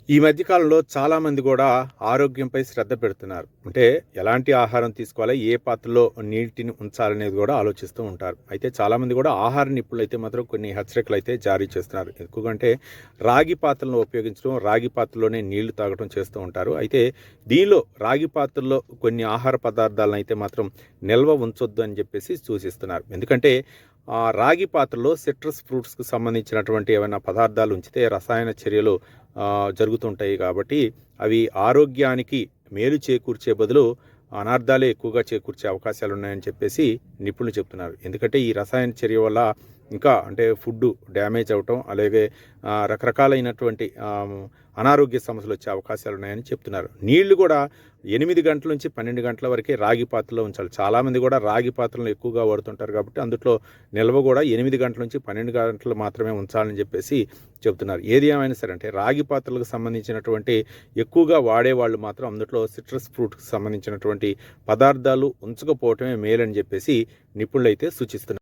ఈ మధ్య కాలంలో చాలామంది కూడా ఆరోగ్యంపై శ్రద్ధ పెడుతున్నారు. అంటే ఎలాంటి ఆహారం తీసుకోవాలి, ఏ పాత్రలో నీటిని ఉంచాలనేది కూడా ఆలోచిస్తూ ఉంటారు. అయితే చాలామంది కూడా ఆహార నిపుణులైతే మాత్రం కొన్ని హెచ్చరికలు జారీ చేస్తున్నారు. ఎక్కువగా అంటే రాగి పాత్రలను ఉపయోగించడం, రాగి పాత్రలోనే నీళ్లు తాగడం చేస్తూ ఉంటారు. అయితే దీనిలో రాగి పాత్రలో కొన్ని ఆహార పదార్థాలను అయితే మాత్రం నిల్వ ఉంచొద్దు అని చెప్పేసి సూచిస్తున్నారు. ఎందుకంటే రాగి పాత్రలో సిట్రస్ ఫ్రూట్స్కి సంబంధించినటువంటి ఏమైనా పదార్థాలు ఉంచితే రసాయన చర్యలు జరుగుతుంటాయి. కాబట్టి అవి ఆరోగ్యానికి మేలు చేకూర్చే బదులు అనార్థాలే ఎక్కువగా చేకూర్చే అవకాశాలు ఉన్నాయని చెప్పేసి నిపుణులు చెప్తున్నారు. ఎందుకంటే ఈ రసాయన చర్య వల్ల ఇంకా అంటే ఫుడ్ డ్యామేజ్ అవటం, అలాగే రకరకాలైనటువంటి అనారోగ్య సమస్యలు వచ్చే అవకాశాలు ఉన్నాయని చెప్తున్నారు. నీళ్లు కూడా 8 గంటల నుంచి 12 గంటల వరకే రాగి పాత్రలో ఉంచాలి. చాలామంది కూడా రాగి పాత్రలను ఎక్కువగా వాడుతుంటారు కాబట్టి అందులో నిల్వ కూడా 8 గంటల నుంచి 12 గంటలు మాత్రమే ఉంచాలని చెప్పేసి చెప్తున్నారు. ఏది ఏమైనా సరే అంటే రాగి పాత్రలకు సంబంధించినటువంటి ఎక్కువగా వాడేవాళ్ళు మాత్రం అందులో సిట్రస్ ఫ్రూట్కి సంబంధించినటువంటి పదార్థాలు ఉంచకపోవటమే మేలని చెప్పేసి నిపుణులు అయితే సూచిస్తున్నారు.